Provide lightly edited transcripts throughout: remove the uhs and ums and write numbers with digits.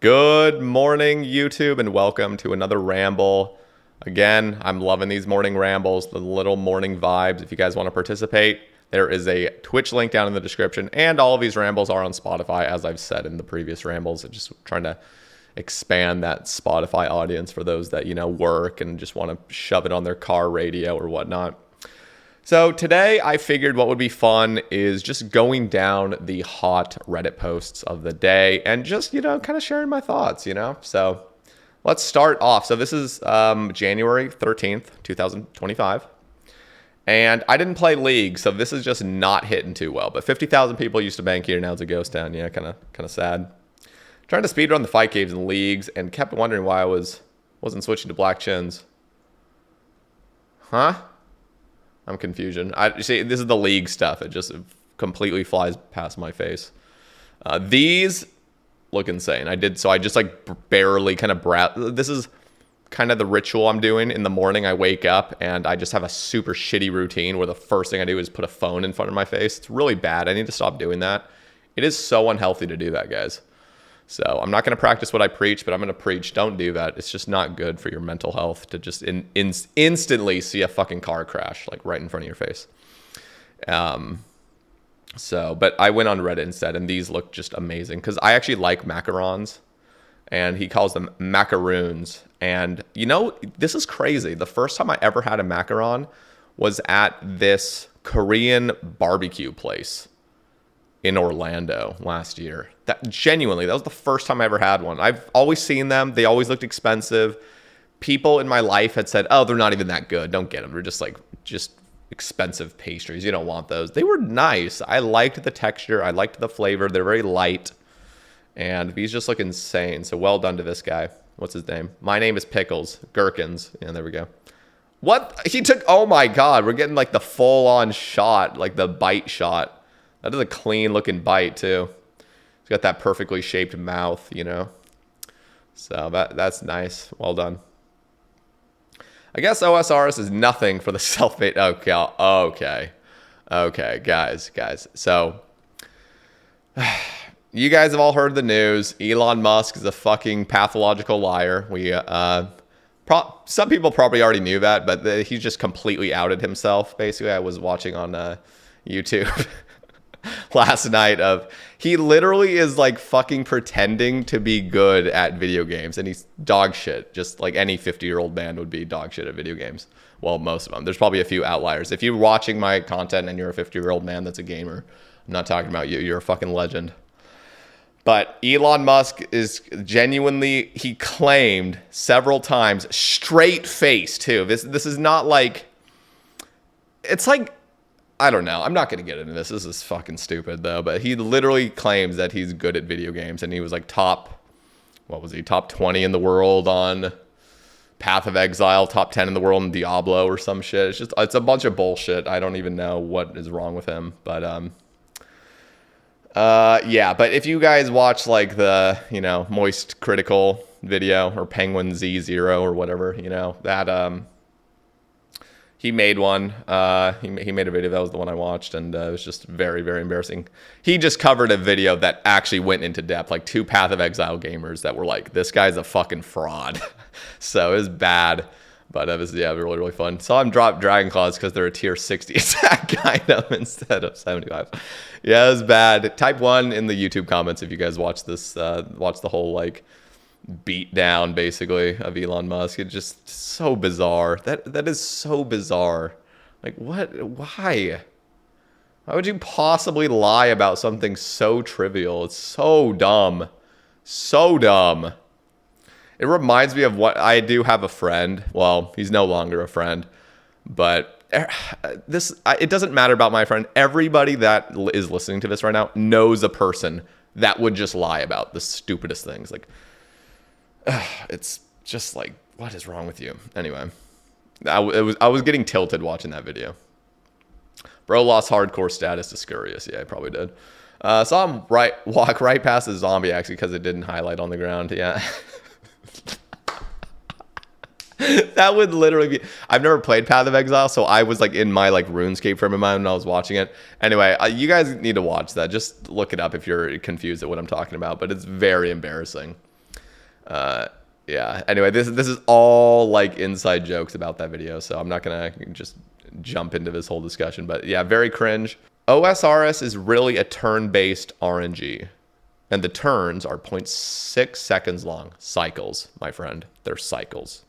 Good morning, YouTube, and welcome to another ramble. Again, I'm loving these morning rambles, the little morning vibes. If you guys want to participate, there is a Twitch link down in the description, and all of these rambles are on Spotify, as I've said in the previous rambles. I'm just trying to expand that Spotify audience for those that, work and just want to shove it on their car radio or whatnot. So today I figured what would be fun is just going down the hot Reddit posts of the day and just, kind of sharing my thoughts, So let's start off. So this is January 13th, 2025. And I didn't play League, so this is just not hitting too well. But 50,000 people used to bank here, now it's a ghost town. Yeah, kind of sad. Trying to speedrun the fight caves and Leagues and kept wondering why I wasn't switching to Black Chins. Huh? I'm confusion. See, this is the League stuff. It just completely flies past my face. These look insane. I just barely kind of this is kind of the ritual I'm doing in the morning. I wake up and I just have a super shitty routine where the first thing I do is put a phone in front of my face. It's really bad. I need to stop doing that. It is so unhealthy to do that, guys. So I'm not going to practice what I preach, but I'm going to preach. Don't do that. It's just not good for your mental health to just instantly see a fucking car crash like right in front of your face. But I went on Reddit instead, and these look just amazing because I actually like Macarons, and he calls them Macarons. And this is crazy. The first time I ever had a Macaron was at this Korean barbecue place in Orlando last year. That was the first time I ever had one. I've always seen them. They always looked expensive. People in my life had said, "Oh, they're not even that good. Don't get them. They're just expensive pastries. You don't want those." They were nice. I liked the texture. I liked the flavor. They're very light. And these just look insane. So well done to this guy. What's his name? My name is Pickles. Gherkins. Yeah, there we go. What? He took, oh my God. We're getting like the full on shot, like the bite shot. That is a clean looking bite too. He's got that perfectly shaped mouth, So that's nice. Well done. I guess OSRS is nothing for the self-made. Okay, guys. So you guys have all heard the news. Elon Musk is a fucking pathological liar. Some people probably already knew that, but he's just completely outed himself. Basically, I was watching on YouTube last night he literally is like fucking pretending to be good at video games, and he's dog shit, just like any 50-year-old man would be dog shit at video games. Well, most of them. There's probably a few outliers. If you're watching my content and you're a 50-year-old man that's a gamer, I'm not talking about you. You're a fucking legend. But Elon Musk is genuinely, he claimed several times, straight face too. This is not like, it's like, I don't know. I'm not going to get into this. This is fucking stupid, though. But he literally claims that he's good at video games. And he was like top 20 in the world on Path of Exile, top 10 in the world in Diablo or some shit. It's a bunch of bullshit. I don't even know what is wrong with him. But, yeah. But if you guys watch like the, Moist Critical video or Penguin Z0 or whatever, that, he made one. He made a video. That was the one I watched, and it was just very, very embarrassing. He just covered a video that actually went into depth, like two Path of Exile gamers that were like, "This guy's a fucking fraud." So it was bad, but it was really, really fun. Saw him drop Dragon Claws because they're a tier 60 attack item instead of 75. Yeah, it was bad. Type 1 in the YouTube comments if you guys watch this. Watch the whole beat down basically of Elon Musk. It's just so bizarre. That is so bizarre. Like, what? Why would you possibly lie about something so trivial? It's so dumb. It reminds me of what I do have a friend. Well, he's no longer a friend, but it doesn't matter about my friend. Everybody that is listening to this right now knows a person that would just lie about the stupidest things. Like, it's just like, what is wrong with you? Anyway, I was getting tilted watching that video. Bro lost hardcore status to Scurious. Yeah, I probably did. Saw him walk right past the zombie actually because it didn't highlight on the ground. Yeah. That would literally be. I've never played Path of Exile, so I was like in my RuneScape frame of mind when I was watching it. Anyway, you guys need to watch that. Just look it up if you're confused at what I'm talking about. But it's very embarrassing. Yeah. Anyway, this is all like inside jokes about that video, so I'm not gonna just jump into this whole discussion. But yeah, very cringe. OSRS is really a turn-based RNG, and the turns are 0.6 seconds long. Cycles, my friend. They're cycles.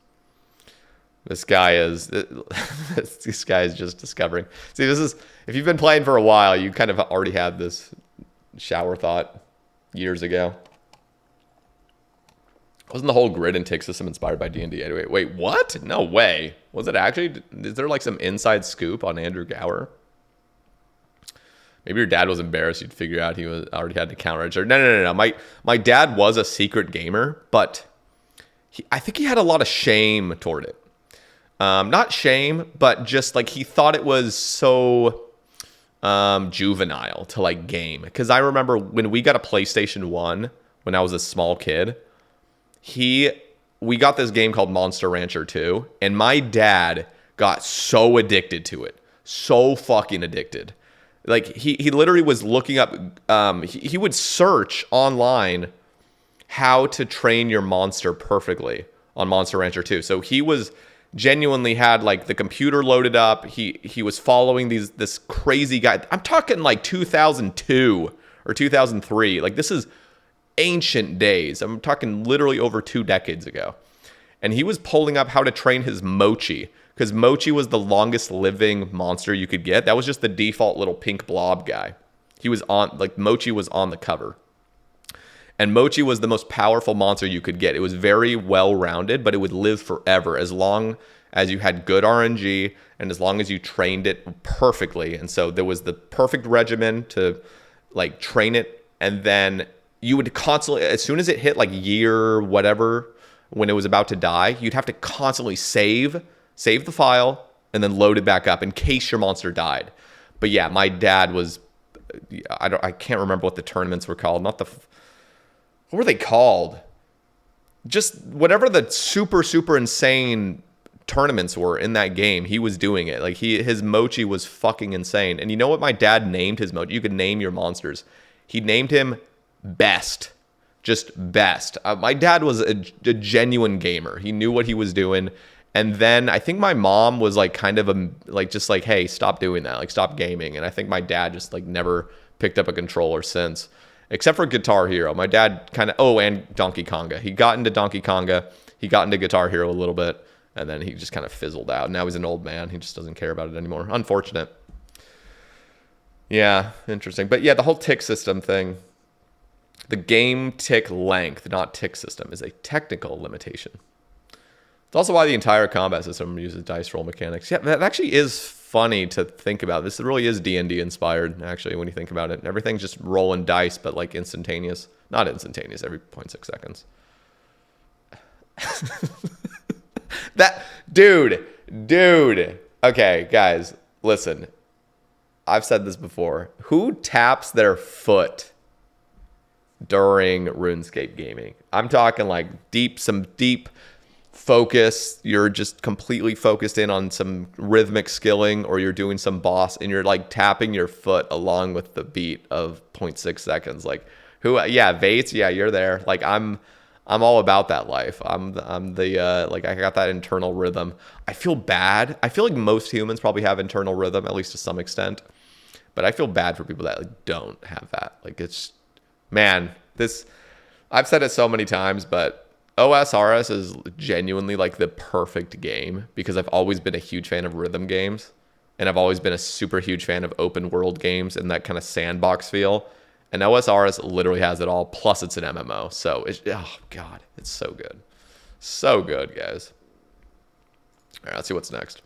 This guy is just discovering. See, this is, if you've been playing for a while, you kind of already had this shower thought years ago. Wasn't the whole grid and tick system inspired by D&D anyway? Wait, what? No way. Was it actually? Is there like some inside scoop on Andrew Gower? Maybe your dad was embarrassed. You'd figure out he was already had the counter register. No. My dad was a secret gamer, but I think he had a lot of shame toward it. Not shame, but just like he thought it was so juvenile to like game. Because I remember when we got a PlayStation 1 when I was a small kid, we got this game called Monster Rancher 2, and my dad got so addicted to it. So fucking addicted. Like he literally was looking up, he would search online how to train your monster perfectly on Monster Rancher 2. So he was genuinely had like the computer loaded up. He was following this crazy guy. I'm talking like 2002 or 2003. Like this is ancient days. I'm talking literally over 2 decades ago. And he was pulling up how to train his Mochi, because Mochi was the longest living monster you could get. That was just the default little pink blob guy. He was on, like, Mochi was on the cover. And Mochi was the most powerful monster you could get. It was very well-rounded, but it would live forever as long as you had good RNG and as long as you trained it perfectly. And so there was the perfect regimen to, like, train it, and then you would constantly, as soon as it hit like year whatever, when it was about to die, you'd have to constantly save the file and then load it back up in case your monster died. But yeah, my dad was, I can't remember what the tournaments were called. What were they called? Just whatever the super insane tournaments were in that game, he was doing it. Like his Mochi was fucking insane. And you know what my dad named his Mochi? You could name your monsters. He named him Best. Just Best. My dad was a genuine gamer. He knew what he was doing. And then I think my mom was like kind of just like, hey, stop doing that. Like, stop gaming. And I think my dad just like never picked up a controller since, except for Guitar Hero. My dad kind of, and Donkey Konga. He got into Donkey Konga. He got into Guitar Hero a little bit. And then he just kind of fizzled out. Now he's an old man. He just doesn't care about it anymore. Unfortunate. Yeah, interesting. But yeah, the whole tick system thing. The game tick length, not tick system, is a technical limitation. It's also why the entire combat system uses dice roll mechanics. Yeah, that actually is funny to think about. This really is D&D inspired, actually, when you think about it. Everything's just rolling dice, but like instantaneous. Not instantaneous, every 0.6 seconds. Dude. Okay, guys, listen. I've said this before. Who taps their foot during RuneScape gaming? I'm talking like some deep focus. You're just completely focused in on some rhythmic skilling, or you're doing some boss and you're like tapping your foot along with the beat of 0.6 seconds. Like Vates, yeah, you're there. Like I'm all about that life. I'm the like, I got that internal rhythm. I feel bad. I feel like most humans probably have internal rhythm, at least to some extent. But I feel bad for people that like don't have that. Like, it's, man, I've said it so many times, but OSRS is genuinely like the perfect game, because I've always been a huge fan of rhythm games, and I've always been a super huge fan of open world games and that kind of sandbox feel. And OSRS literally has it all, plus it's an MMO. So oh god, it's so good. So good, guys. All right, let's see what's next.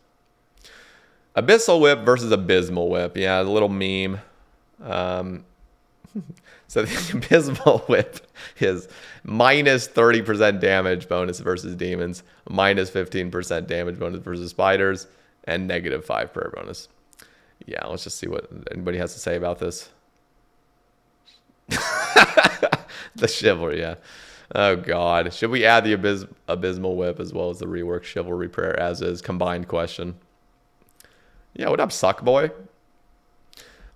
Abyssal Whip versus Abysmal Whip. Yeah, the little meme. So the Abysmal Whip is minus 30% damage bonus versus demons, minus 15% damage bonus versus spiders, and negative 5 prayer bonus. Yeah, let's just see what anybody has to say about this. The chivalry, yeah. Oh god, should we add the Abysmal Whip as well as the rework chivalry prayer as is? Combined question. Yeah, what up, suck boy?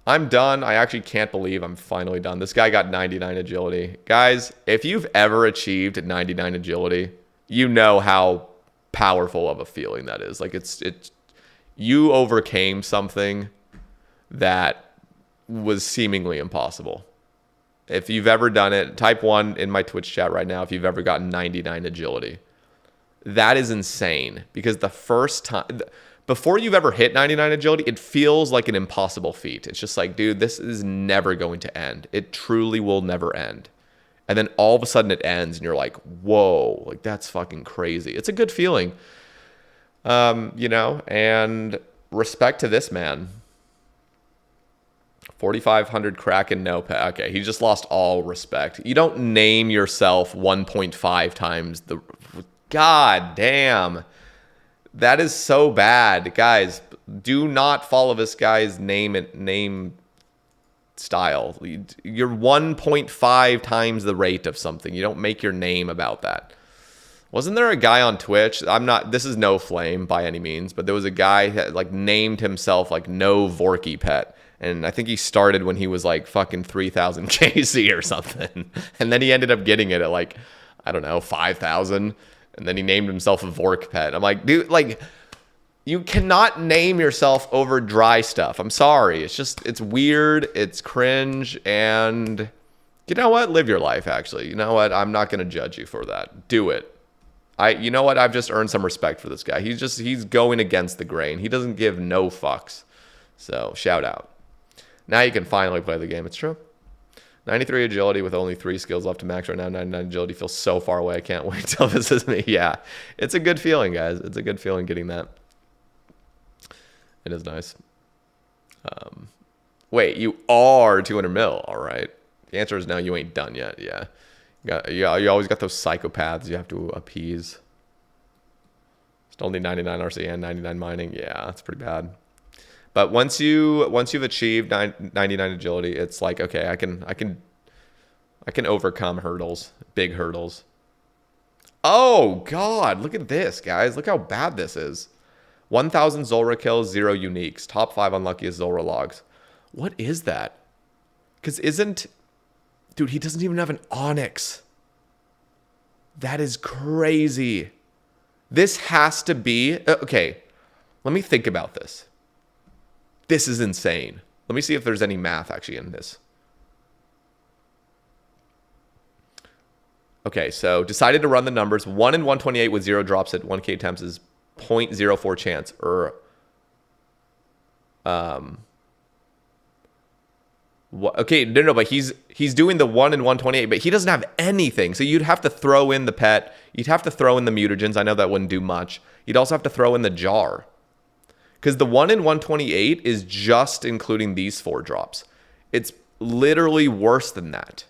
I'm done. I actually can't believe I'm finally done. This guy got 99 agility. Guys, if you've ever achieved 99 agility, you know how powerful of a feeling that is. Like it's you overcame something that was seemingly impossible. If you've ever done it, type 1 in my Twitch chat right now if you've ever gotten 99 agility. That is insane because the first time, before you've ever hit 99 agility, it feels like an impossible feat. It's just like, dude, this is never going to end. It truly will never end. And then all of a sudden it ends and you're like, whoa, like that's fucking crazy. It's a good feeling. And respect to this man. 4,500 Kraken, no pet. Okay, he just lost all respect. You don't name yourself 1.5 times the... God damn. That is so bad. Guys, do not follow this guy's name style. You're 1.5 times the rate of something. You don't make your name about that. Wasn't there a guy on Twitch? This is no flame by any means, but there was a guy that like named himself like No Vorky Pet. And I think he started when he was like fucking 3,000 KC or something. And then he ended up getting it at like, I don't know, 5,000. And then he named himself a Vork Pet. I'm like, dude, like, you cannot name yourself over dry stuff. I'm sorry. It's weird. It's cringe. And you know what? Live your life, actually. You know what? I'm not going to judge you for that. Do it. You know what? I've just earned some respect for this guy. He's going against the grain. He doesn't give no fucks. So, shout out. Now you can finally play the game. It's true. 93 agility with only 3 skills left to max right now. 99 agility feels so far away. I can't wait till this is me. Yeah, it's a good feeling, guys. It's a good feeling getting that. It is nice. Wait, you are 200 mil. All right. The answer is no, you ain't done yet. Yeah. You always got those psychopaths you have to appease. It's only 99 RC and 99 mining. Yeah, that's pretty bad. But once you've achieved 99 agility, it's like, okay, I can overcome hurdles, big hurdles. Oh God, look at this, guys. Look how bad this is. 1,000 Zulrah kills, 0 uniques. Top 5 unluckiest Zulrah logs. What is that? Because dude, he doesn't even have an Onyx. That is crazy. This has to be, okay, let me think about this. This is insane. Let me see if there's any math actually in this. Okay, so decided to run the numbers. 1 in 128 with 0 drops at 1k attempts is 0.04 chance. Okay, no, but he's doing the 1 in 128, but he doesn't have anything. So you'd have to throw in the pet. You'd have to throw in the mutagens. I know that wouldn't do much. You'd also have to throw in the jar. Because the 1 in 128 is just including these 4 drops. It's literally worse than that.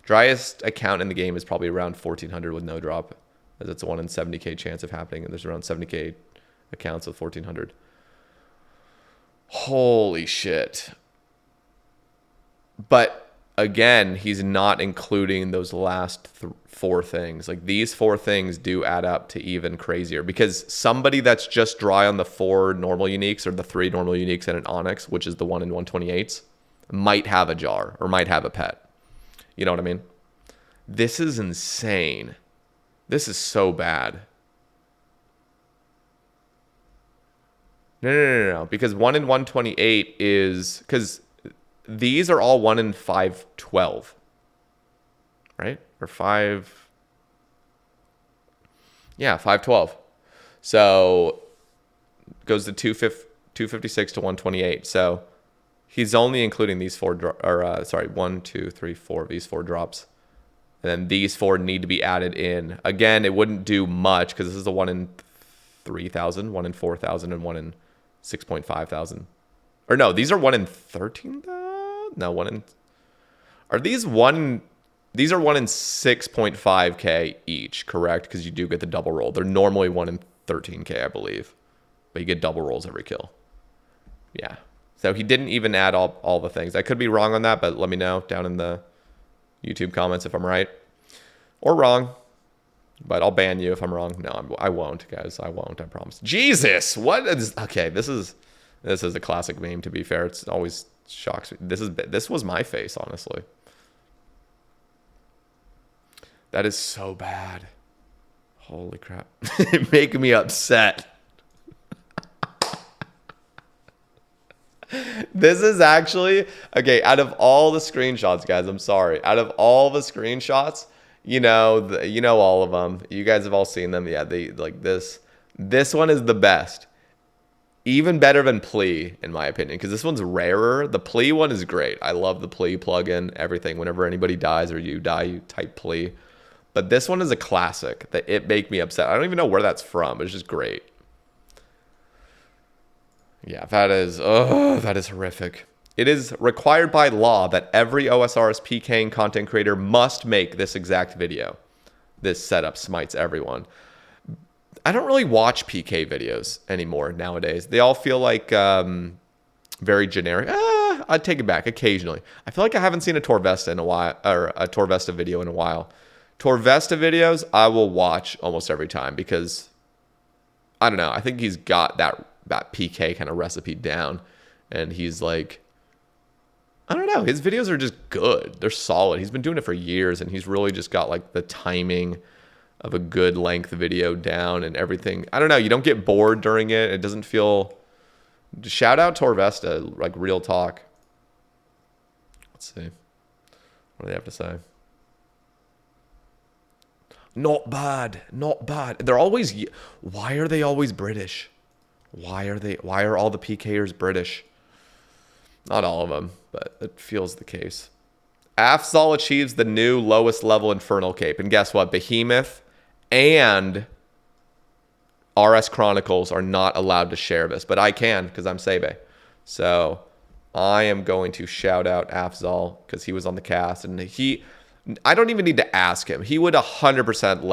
Driest account in the game is probably around 1,400 with no drop. As it's a 1 in 70k chance of happening. And there's around 70k accounts with 1,400. Holy shit. But again, he's not including those last 4 things. Like these 4 things do add up to even crazier because somebody that's just dry on the 4 normal uniques or the 3 normal uniques and an Onyx, which is the 1 in 128s, might have a jar or might have a pet. You know what I mean? This is insane. This is so bad. No. Because 1 in 128 is... Because these are all 1 in 512. Right? Or 5... Yeah, 512. So, goes to 256 to 128. So, he's only including these 4... 1, 2, 3, 4 of these 4 drops. And then these 4 need to be added in. Again, it wouldn't do much because this is the 1 in 3,000, 1 in 4,000, and 1 in 6.5 thousand. Or no, these are 1 in 13,000? No, 1 in... Are these 1... These are 1 in 6.5k each, correct? Because you do get the double roll. They're normally 1 in 13k, I believe. But you get double rolls every kill. Yeah. So he didn't even add all the things. I could be wrong on that, but let me know down in the YouTube comments if I'm right. Or wrong. But I'll ban you if I'm wrong. No, I won't, guys. I won't, I promise. Jesus! What is... Okay, this is This is a classic meme, to be fair. It's always shocks me. This was my face, honestly. That is so bad. Holy crap. It making me upset. This is actually, okay, out of all the screenshots, guys, I'm sorry. Out of all the screenshots, you know all of them. You guys have all seen them. Yeah, they like this. This one is the best. Even better than Plea, in my opinion, because this one's rarer. The Plea one is great. I love the Plea plugin, everything. Whenever anybody dies or you die, you type Plea. But this one is a classic that it make me upset. I don't even know where that's from. It's just great. Yeah, that is horrific. It is required by law that every OSRS PKing content creator must make this exact video. This setup smites everyone. I don't really watch PK videos anymore nowadays. They all feel like very generic. I'd take it back occasionally. I feel like I haven't seen a Torvesta in a while, or a Torvesta video in a while. Torvesta videos I will watch almost every time because I don't know. I think he's got that PK kind of recipe down, and he's like, I don't know. His videos are just good. They're solid. He's been doing it for years, and he's really just got like the timing of a good length video down and everything. I don't know. You don't get bored during it. It doesn't feel. Shout out Torvesta, like real talk. Let's see. What do they have to say? Not bad. Not bad. They're always. Why are they always British? Why are all the PKers British? Not all of them, but it feels the case. Afzal achieves the new lowest level infernal cape. And guess what? Behemoth and RS Chronicles are not allowed to share this, but I can because I'm Sebe. So I am going to shout out Afzal because he was on the cast, and I don't even need to ask him. He would 100%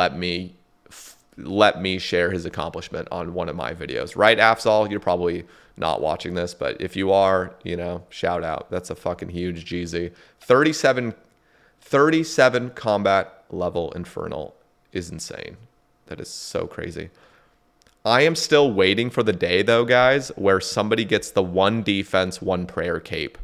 let me share his accomplishment on one of my videos. Right, Afzal? You're probably not watching this, but if you are, shout out. That's a fucking huge GZ. 37 combat level infernal is insane. That is so crazy. I am still waiting for the day, though, guys, where somebody gets the 1 defense, 1 prayer cape.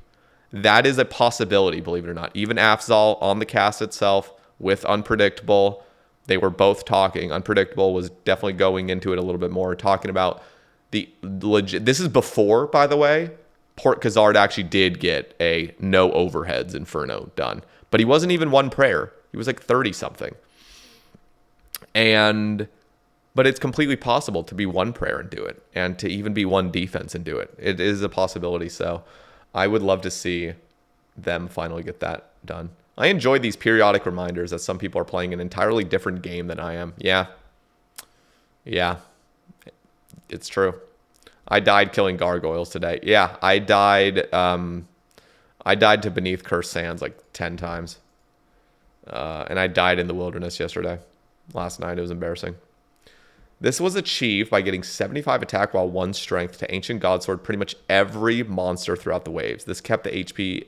That is a possibility, believe it or not. Even Afzal on the cast itself with Unpredictable, they were both talking. Unpredictable was definitely going into it a little bit more, talking about the legit. This is before, by the way, Port Khazard actually did get a no overheads Inferno done. But he wasn't even 1 prayer. He was like 30 something. But it's completely possible to be 1 prayer and do it, and to even be 1 defense and do it. It is a possibility. So I would love to see them finally get that done. I enjoy these periodic reminders that some people are playing an entirely different game than I am. Yeah, it's true. I died killing gargoyles today. Yeah, I died to Beneath Cursed Sands like 10 times. And I died in the wilderness yesterday. Last night, it was embarrassing. This was achieved by getting 75 attack while 1 strength to Ancient Godsword pretty much every monster throughout the waves. This kept the HP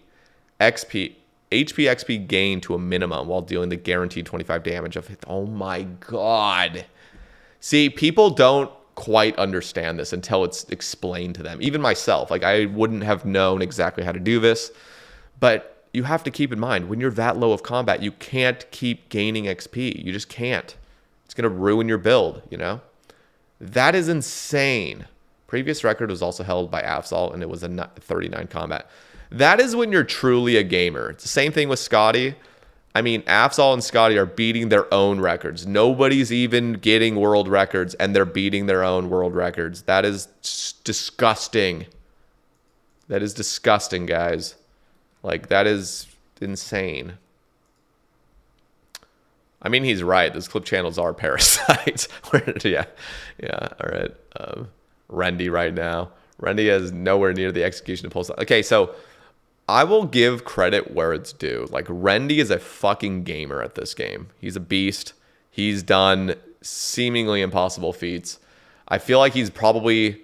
XP gain to a minimum while dealing the guaranteed 25 damage of it. Oh my god. See, people don't quite understand this until it's explained to them. Even myself, like I wouldn't have known exactly how to do this, but you have to keep in mind when you're that low of combat, you can't keep gaining XP. You just can't. It's going to ruin your build, That is insane. Previous record was also held by Afzal, and it was a 39 combat. That is when you're truly a gamer. It's the same thing with Scotty. I mean, Afzal and Scotty are beating their own records. Nobody's even getting world records, and they're beating their own world records. That is disgusting. That is disgusting, guys. Like, that is insane. I mean, he's right. Those clip channels are parasites. Yeah, all right. Rendy right now. Rendy is nowhere near the execution of Pulse. Okay, so I will give credit where it's due. Like, Rendy is a fucking gamer at this game. He's a beast. He's done seemingly impossible feats. I feel like he's probably...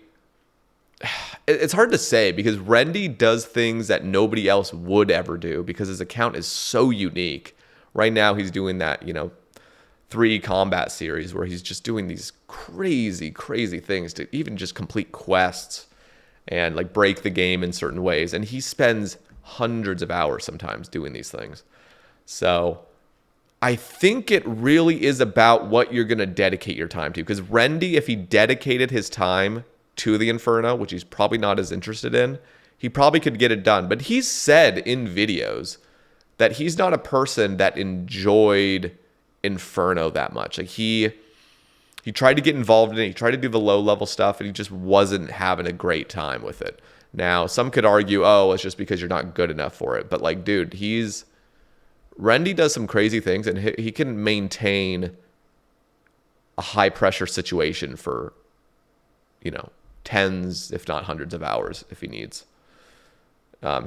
It's hard to say because Rendy does things that nobody else would ever do because his account is so unique. Right now, he's doing that, 3 combat series where he's just doing these crazy, crazy things to even just complete quests and like break the game in certain ways. And he spends hundreds of hours sometimes doing these things. So I think it really is about what you're going to dedicate your time to. Because Rendy, if he dedicated his time to the Inferno, which he's probably not as interested in, he probably could get it done. But he's said in videos that he's not a person that enjoyed Inferno that much. Like he tried to get involved in it. He tried to do the low level stuff, and he just wasn't having a great time with it. Now, some could argue, oh, it's just because you're not good enough for it. But like, dude, Rendy does some crazy things, and he can maintain a high pressure situation for, tens, if not hundreds of hours if he needs.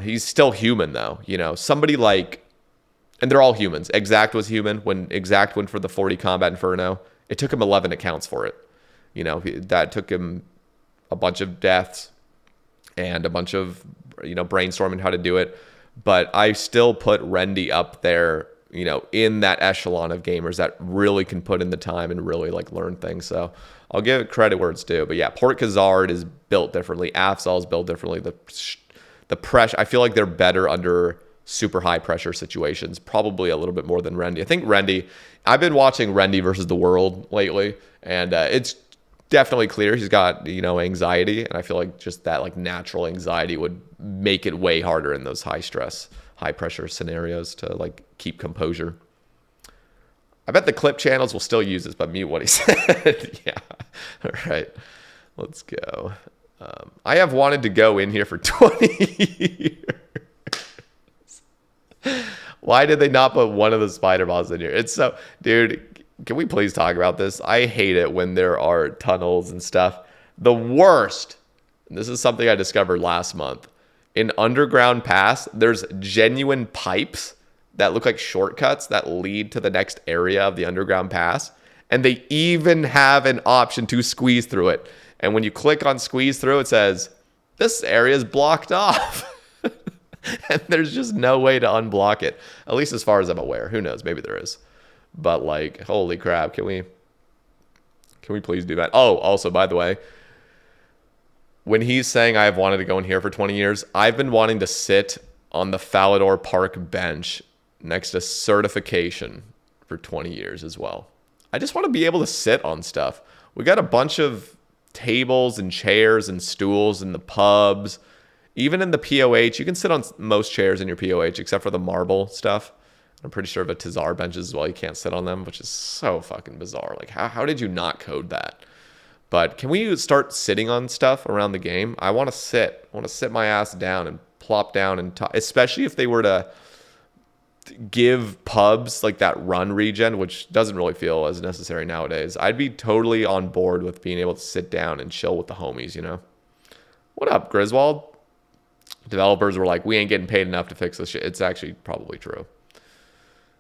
He's still human though, somebody like, and they're all humans. Exact was human. When Exact went for the 40 combat Inferno, it took him 11 accounts for it. That took him a bunch of deaths and a bunch of, brainstorming how to do it. But I still put Rendy up there, in that echelon of gamers that really can put in the time and really like learn things. So I'll give it credit where it's due. But yeah, Port Khazard is built differently. Afzal is built differently. The pressure, I feel like they're better under super high pressure situations, probably a little bit more than Rendy. I think Rendy, I've been watching Rendy versus the World lately, and it's definitely clear he's got, anxiety, and I feel like just that like natural anxiety would make it way harder in those high stress, high pressure scenarios to like keep composure. I bet the clip channels will still use this, but mute what he said. Yeah. All right. Let's go. I have wanted to go in here for 20 years. Why did they not put one of the spider bosses in here? It's so, dude, can we please talk about this? I hate it when there are tunnels and stuff. The worst, and this is something I discovered last month, in Underground Pass, there's genuine pipes that look like shortcuts that lead to the next area of the Underground Pass. And they even have an option to squeeze through it. And when you click on squeeze through, it says, this area is blocked off. And there's just no way to unblock it. At least as far as I'm aware. Who knows? Maybe there is. But like, holy crap. Can we please do that? Oh, also, by the way, when he's saying I've wanted to go in here for 20 years, I've been wanting to sit on the Falador Park bench next to certification for 20 years as well. I just want to be able to sit on stuff. We got a bunch of tables and chairs and stools in the pubs. Even in the POH, you can sit on most chairs in your POH except for the marble stuff. I'm pretty sure the Tazar benches as well, you can't sit on them, which is so fucking bizarre. Like, how did you not code that? But can we start sitting on stuff around the game? I want to sit. I want to sit my ass down and plop down and talk, especially if they were to give pubs like that run regen, which doesn't really feel as necessary nowadays. I'd be totally on board with being able to sit down and chill with the homies, What up, Griswold? Developers were like, we ain't getting paid enough to fix this shit. It's actually probably true.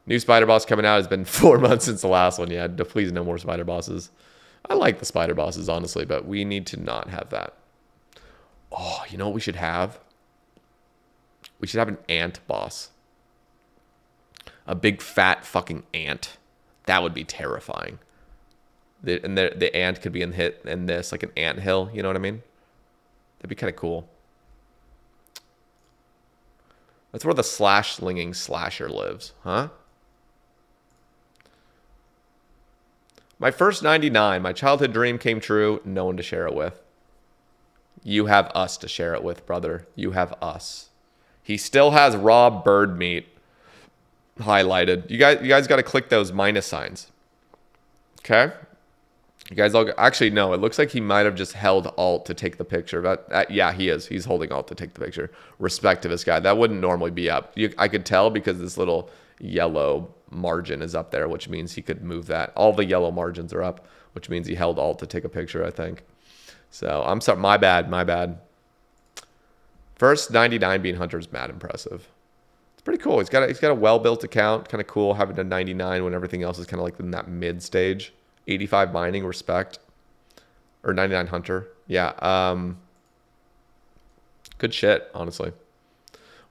New Spider Boss coming out. Has been 4 months since the last one. Yeah, please no more Spider Bosses. I like the Spider Bosses, honestly, but we need to not have that. Oh, you know what we should have? We should have an ant boss. A big, fat fucking ant. That would be terrifying. The ant could be in this, like an ant hill. You know what I mean? That'd be kind of cool. That's where the slash-slinging slasher lives, huh? My first 99, my childhood dream came true. No one to share it with. You have us to share it with, brother. You have us. He still has raw bird meat highlighted. You guys got to click those minus signs. Okay? You guys all... Actually, no. It looks like he might have just held Alt to take the picture. But yeah, he is. He's holding Alt to take the picture. Respect to this guy. That wouldn't normally be up. I could tell because this little yellow margin is up there, which means he could move that. All the yellow margins are up, which means he held Alt to take a picture, I think. So, I'm sorry. My bad. First 99 being Hunter is mad impressive. It's pretty cool. He's got a well-built account. Kind of cool having a 99 when everything else is kind of like in that mid stage. 85 mining, respect. Or 99 Hunter. Yeah. Good shit, honestly.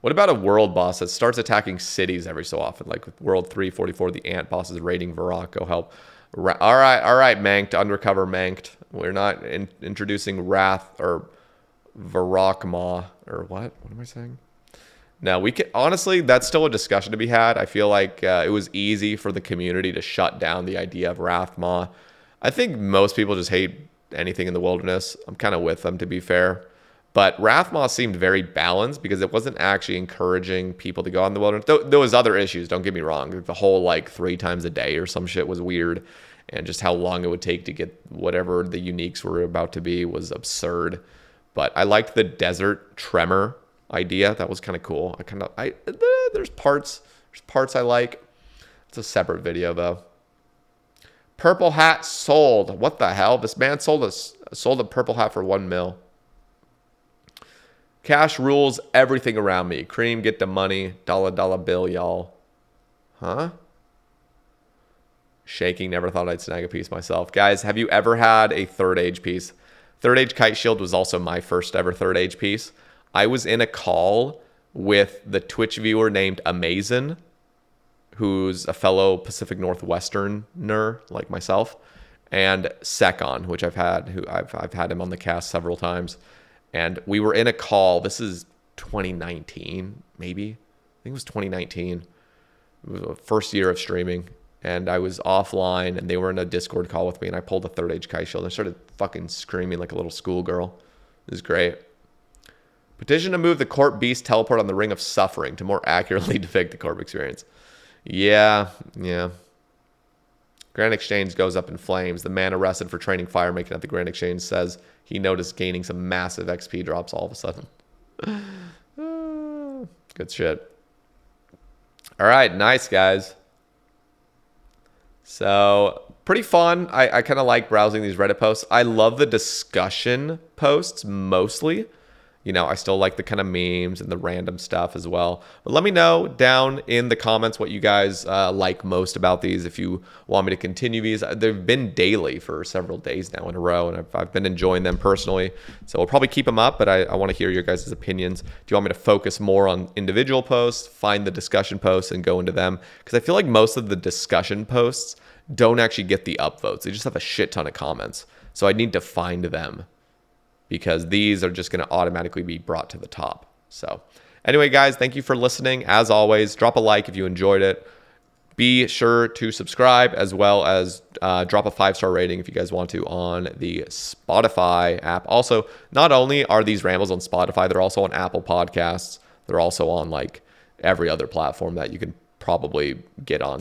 What about a world boss that starts attacking cities every so often? Like with World 344, the ant boss is raiding Varrock. Go help. All right, Manked. Undercover Manked. We're not introducing Wrath or Varakma, or what? What am I saying? No, we can honestly, that's still a discussion to be had. I feel like it was easy for the community to shut down the idea of Rathma. I think most people just hate anything in the wilderness. I'm kind of with them, to be fair. But Rathma seemed very balanced because it wasn't actually encouraging people to go out in the wilderness. There was other issues, don't get me wrong. The whole like 3 times a day or some shit was weird. And just how long it would take to get whatever the uniques were about to be was absurd. But I liked the desert tremor idea. That was kind of cool. There's parts I like. It's a separate video though. Purple hat sold. What the hell? This man sold a purple hat for 1 mil. Cash rules everything around me. Cream, get the money. Dollar bill, y'all. Huh? Shaking. Never thought I'd snag a piece myself. Guys, have you ever had a third age piece? Third age kite shield was also my first ever third age piece. I was in a call with the Twitch viewer named Amazon, who's a fellow Pacific Northwesterner like myself, and Secon, which I've had him on the cast several times. And we were in a call. This is 2019, maybe. I think it was 2019. It was the first year of streaming. And I was offline, and they were in a Discord call with me, and I pulled a third age kite shield, and I started fucking screaming like a little schoolgirl. It was great. Petition to move the Corp Beast teleport on the Ring of Suffering to more accurately depict the Corp experience. Yeah. Grand Exchange goes up in flames. The man arrested for training fire making at the Grand Exchange says he noticed gaining some massive XP drops all of a sudden. Good shit. All right, nice, guys. So, pretty fun. I kind of like browsing these Reddit posts. I love the discussion posts mostly. You know, I still like the kind of memes and the random stuff as well. But let me know down in the comments what you guys like most about these. If you want me to continue these, they've been daily for several days now in a row, and I've been enjoying them personally. So we'll probably keep them up, but I want to hear your guys' opinions. Do you want me to focus more on individual posts, find the discussion posts, and go into them? Because I feel like most of the discussion posts don't actually get the upvotes. They just have a shit ton of comments. So I need to find them, because these are just going to automatically be brought to the top. So anyway, guys, thank you for listening. As always, drop a like if you enjoyed it. Be sure to subscribe, as well as drop a 5-star rating if you guys want to on the Spotify app. Also, not only are these rambles on Spotify, they're also on Apple Podcasts. They're also on like every other platform that you can probably get on.